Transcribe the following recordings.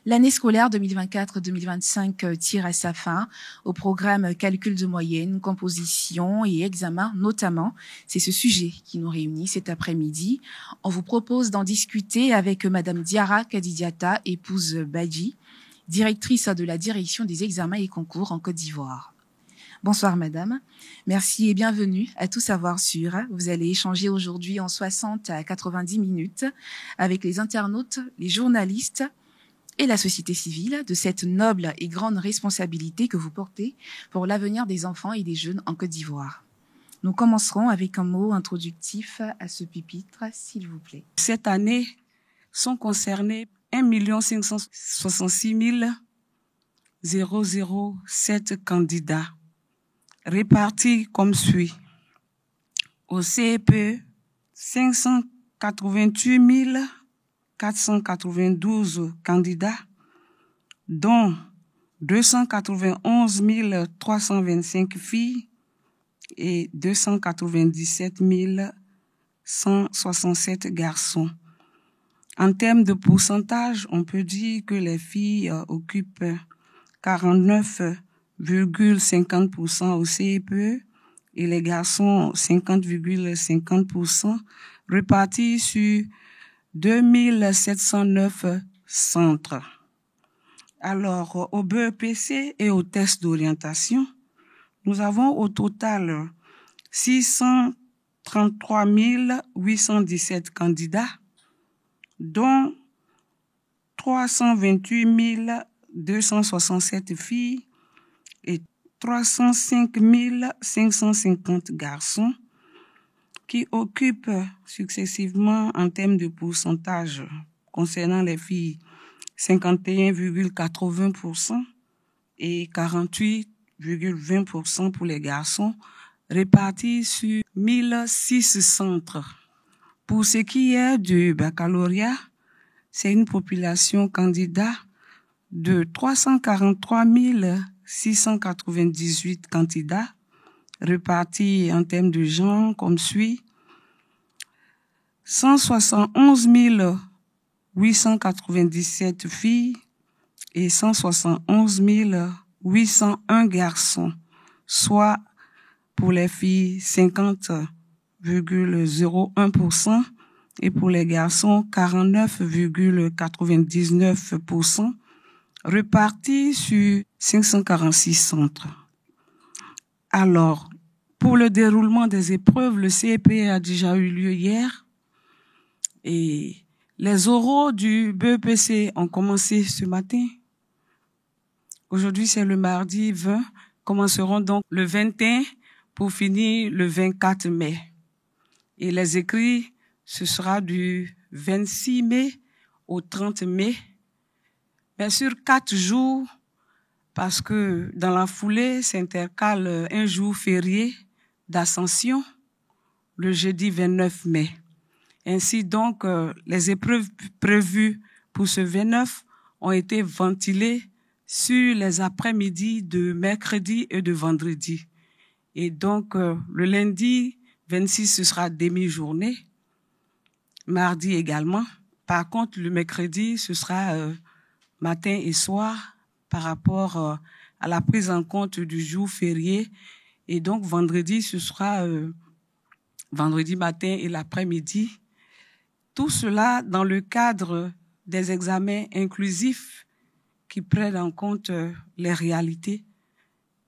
L'année scolaire 2024-2025 tire à sa fin au programme calcul de moyenne, composition et examen notamment. C'est ce sujet qui nous réunit cet après-midi. On vous propose d'en discuter avec Madame Diara Kadidiata, épouse Badji, directrice de la direction des examens et concours en Côte d'Ivoire. Bonsoir Madame, merci et bienvenue à Tout Savoir Sûr. Vous allez échanger aujourd'hui en 60 à 90 minutes avec les internautes, les journalistes et la société civile de cette noble et grande responsabilité que vous portez pour l'avenir des enfants et des jeunes en Côte d'Ivoire. Nous commencerons avec un mot introductif à ce pupitre, s'il vous plaît. Cette année sont concernés 1 566 007 candidats, répartis comme suit. Au CEPE, 588 492 candidats, dont 291 325 filles et 297 167 garçons. En termes de pourcentage, on peut dire que les filles occupent 49,50% au CEPE et les garçons 50,50%, répartis sur 2709 centres. Alors, au BEPC et au test d'orientation, nous avons au total 633 817 candidats, dont 328 267 filles et 305 550 garçons, qui occupent successivement en termes de pourcentage concernant les filles 51,80% et 48,20% pour les garçons, répartis sur 1006 centres. Pour ce qui est du baccalauréat, c'est une population candidat de 343 698 candidats, répartis en termes de genre comme suit: 171 897 filles et 171 801 garçons, soit pour les filles 50,01% et pour les garçons 49,99%, répartis sur 546 centres. Alors, pour le déroulement des épreuves, le CEPE a déjà eu lieu hier et les oraux du BEPC ont commencé ce matin. Aujourd'hui, c'est le mardi 20, commenceront donc le 21 pour finir le 24 mai. Et les écrits, ce sera du 26 mai au 30 mai, bien sûr 4 jours, parce que dans la foulée s'intercale un jour férié d'Ascension, le jeudi 29 mai. Ainsi donc, les épreuves prévues pour ce 29 ont été ventilées sur les après-midi de mercredi et de vendredi. Et donc, le lundi 26, ce sera demi-journée, mardi également. Par contre, le mercredi, ce sera matin et soir, par rapport à la prise en compte du jour férié. Et donc, vendredi, ce sera vendredi matin et l'après-midi. Tout cela dans le cadre des examens inclusifs qui prennent en compte les réalités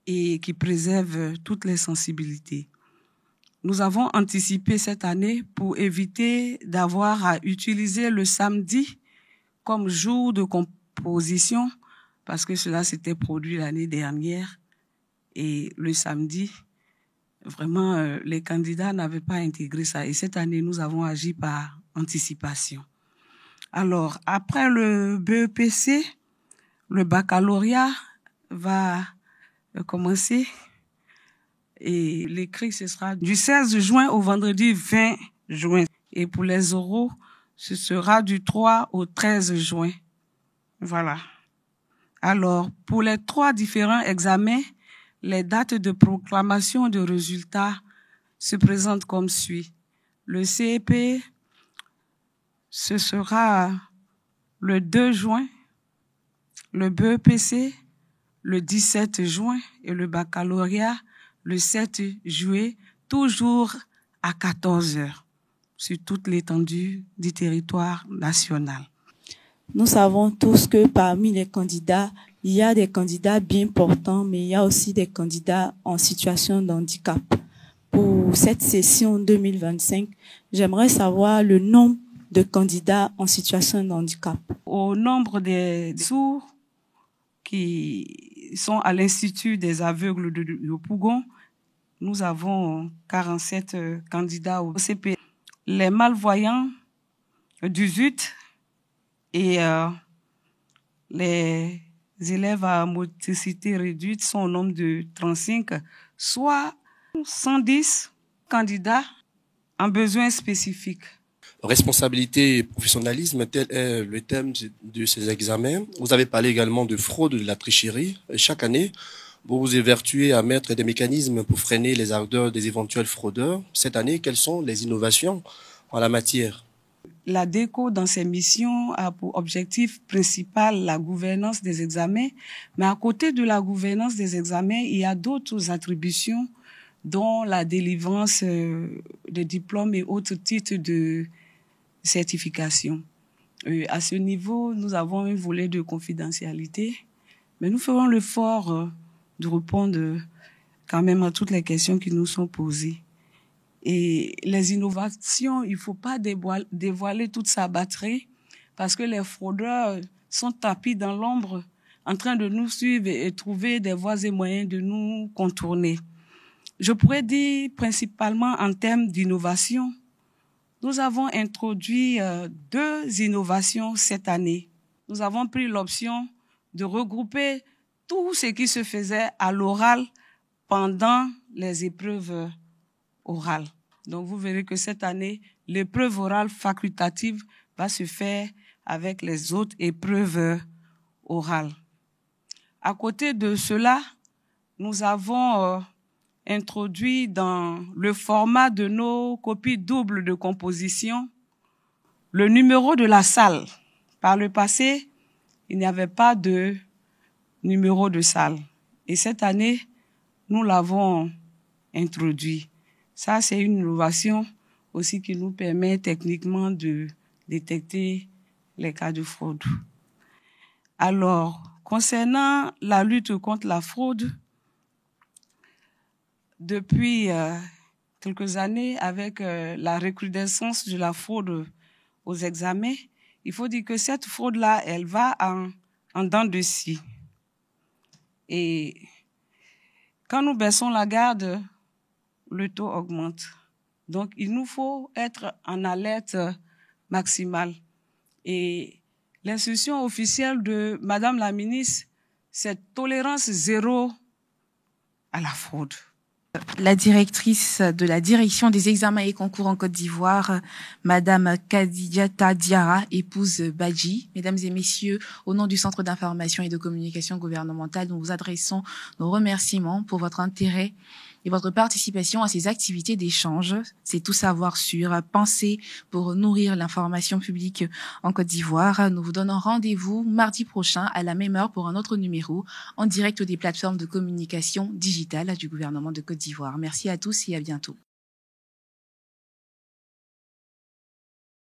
et qui préservent toutes les sensibilités. Nous avons anticipé cette année pour éviter d'avoir à utiliser le samedi comme jour de composition, parce que cela s'était produit l'année dernière et le samedi, vraiment, les candidats n'avaient pas intégré ça. Et cette année, nous avons agi par anticipation. Alors, après le BEPC, le baccalauréat va commencer et l'écrit, ce sera du 16 juin au vendredi 20 juin. Et pour les oraux, ce sera du 3 au 13 juin. Voilà. Alors, pour les 3 différents examens, les dates de proclamation de résultats se présentent comme suit. Le CEP, ce sera le 2 juin le BEPC le 17 juin et le baccalauréat le 7 juillet, toujours à 14 heures, sur toute l'étendue du territoire national. Nous savons tous que parmi les candidats, il y a des candidats bien portants, mais il y a aussi des candidats en situation de handicap. Pour cette session 2025, j'aimerais savoir le nombre de candidats en situation de handicap. Au nombre des sourds qui sont à l'Institut des aveugles de Yopougon, nous avons 47 candidats au CP. Les malvoyants, 18, et les élèves à motricité réduite sont au nombre de 35, soit 110 candidats en besoins spécifiques. Responsabilité et professionnalisme, tel est le thème de ces examens. Vous avez parlé également de fraude, de la tricherie. Chaque année, vous vous évertuez à mettre des mécanismes pour freiner les ardeurs des éventuels fraudeurs. Cette année, quelles sont les innovations en la matière? La DECO, dans ses missions, a pour objectif principal la gouvernance des examens. Mais à côté de la gouvernance des examens, il y a d'autres attributions, dont la délivrance de diplômes et autres titres de certification. À ce niveau, nous avons un volet de confidentialité, mais nous ferons l'effort de répondre quand même à toutes les questions qui nous sont posées. Et les innovations, il ne faut pas dévoiler toute sa batterie, parce que les fraudeurs sont tapis dans l'ombre, en train de nous suivre et trouver des voies et moyens de nous contourner. Je pourrais dire principalement en termes d'innovation, nous avons introduit 2 innovations cette année. Nous avons pris l'option de regrouper tout ce qui se faisait à l'oral pendant les épreuves orales. Donc vous verrez que cette année, l'épreuve orale facultative va se faire avec les autres épreuves orales. À côté de cela, nous avons introduit dans le format de nos copies doubles de composition le numéro de la salle. Par le passé, il n'y avait pas de numéro de salle. Et cette année, nous l'avons introduit. Ça, c'est une innovation aussi qui nous permet techniquement de détecter les cas de fraude. Alors, concernant la lutte contre la fraude, depuis quelques années, avec la recrudescence de la fraude aux examens, il faut dire que cette fraude-là, elle va en dents de scie. Et quand nous baissons la garde, le taux augmente. Donc, il nous faut être en alerte maximale. Et l'instruction officielle de Madame la ministre, c'est tolérance zéro à la fraude. La directrice de la direction des examens et concours en Côte d'Ivoire, Madame Kadijata Diarra, épouse Badji. Mesdames et messieurs, au nom du Centre d'information et de communication gouvernementale, nous vous adressons nos remerciements pour votre intérêt et votre participation à ces activités d'échange. C'est tout savoir sur penser pour nourrir l'information publique en Côte d'Ivoire. Nous vous donnons rendez-vous mardi prochain à la même heure pour un autre numéro en direct des plateformes de communication digitale du gouvernement de Côte d'Ivoire. Merci à tous et à bientôt.